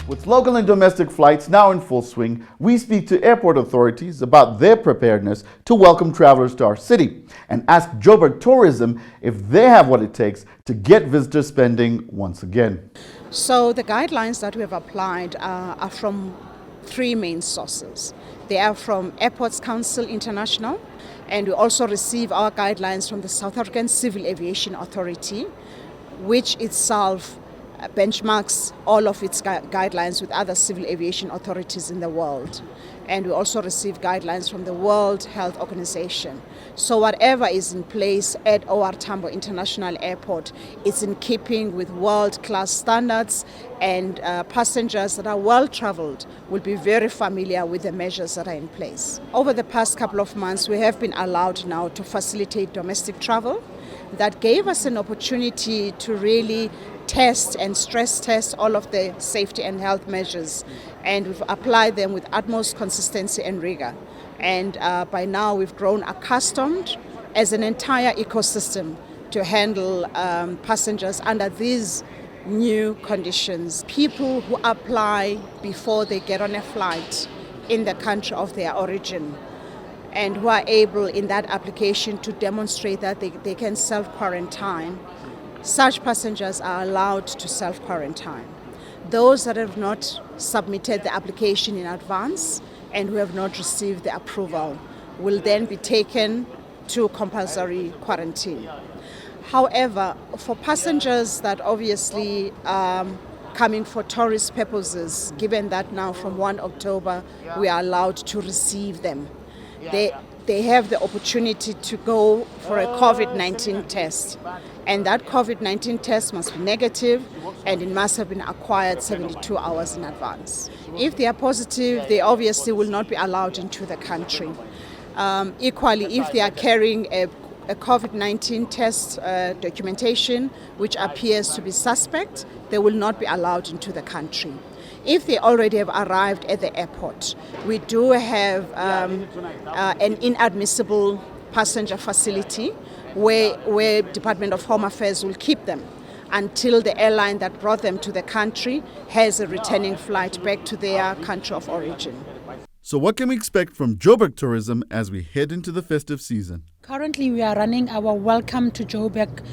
With local and domestic flights now in full swing, we speak to airport authorities about their preparedness to welcome travelers to our city and ask Joburg Tourism if they have what it takes to get visitor spending once again. So the guidelines that we have applied are from three main sources. They are from Airports Council International, and we also receive our guidelines from the South African Civil Aviation Authority, which itself benchmarks all of its guidelines with other civil aviation authorities in the world. And we also receive guidelines from the World Health Organization. So whatever is in place at OR Tambo International Airport is in keeping with world-class standards, and passengers that are well-traveled will be very familiar with the measures that are in place. Over the past couple of months, we have been allowed now to facilitate domestic travel. That gave us an opportunity to really test and stress test all of the safety and health measures, and we've applied them with utmost consistency and rigor. And by now we've grown accustomed as an entire ecosystem to handle passengers under these new conditions. People who apply before they get on a flight in the country of their origin, and who are able in that application to demonstrate that they can self-quarantine, such passengers are allowed to self-quarantine. Those that have not submitted the application in advance and who have not received the approval will then be taken to compulsory quarantine. However, for passengers that obviously coming for tourist purposes, given that now from 1 October we are allowed to receive them, they have the opportunity to go for a COVID-19 test. And that COVID-19 test must be negative, and it must have been acquired 72 hours in advance. If they are positive, they obviously will not be allowed into the country. Equally, if they are carrying a COVID-19 test documentation which appears to be suspect, they will not be allowed into the country. If they already have arrived at the airport, we do have an inadmissible passenger facility where Department of Home Affairs will keep them until the airline that brought them to the country has a returning flight back to their country of origin. So what can we expect from Joburg Tourism as we head into the festive season? Currently, we are running our Welcome to Joburg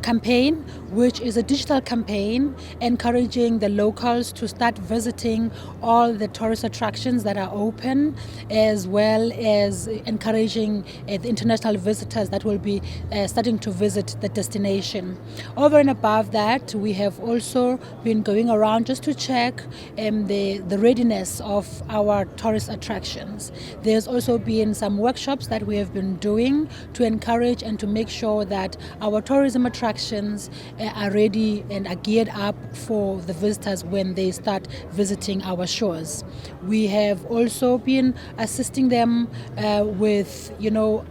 campaign, which is a digital campaign encouraging the locals to start visiting all the tourist attractions that are open, as well as encouraging the international visitors that will be starting to visit the destination. Over and above that, we have also been going around just to check the readiness of our tourist attractions. There's also been some workshops that we have been doing to encourage and to make sure that our tourism attractions are ready and are geared up for the visitors when they start visiting our shores. We have also been assisting them with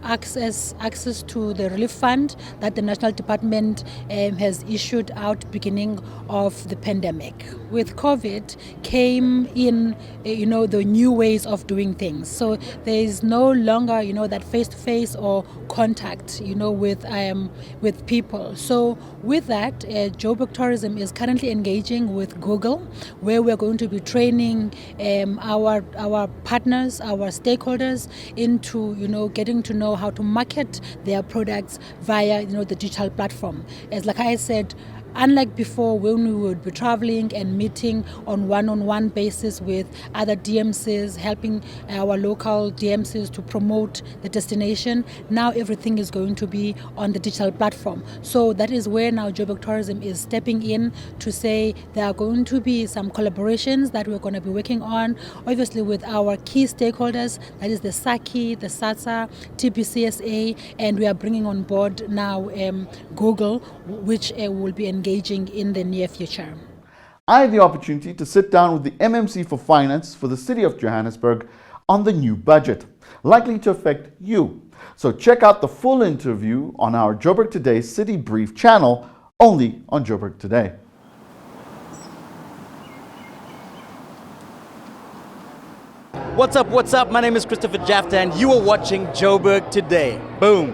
access to the relief fund that the National Department has issued out beginning of the pandemic. With COVID came in the new ways of doing things. So there is no longer that face-to-face or contact with people. So with that, Joburg Tourism is currently engaging with Google, where we're going to be training our partners, our stakeholders into getting to know how to market their products via the digital platform. As like I said, unlike before, when we would be traveling and meeting on one-on-one basis with other DMCs, helping our local DMCs to promote the destination, now everything is going to be on the digital platform. So that is where now Joburg Tourism is stepping in to say there are going to be some collaborations that we're going to be working on, obviously with our key stakeholders, that is the SACI, the SATSA, TPCSA, and we are bringing on board now Google, which will be engaging in the near future. I had the opportunity to sit down with the MMC for Finance for the City of Johannesburg on the new budget, likely to affect you. So check out the full interview on our Joburgtoday City Brief channel, only on Joburgtoday. What's up? My name is Christopher Jafta and you are watching Joburg Today. Boom!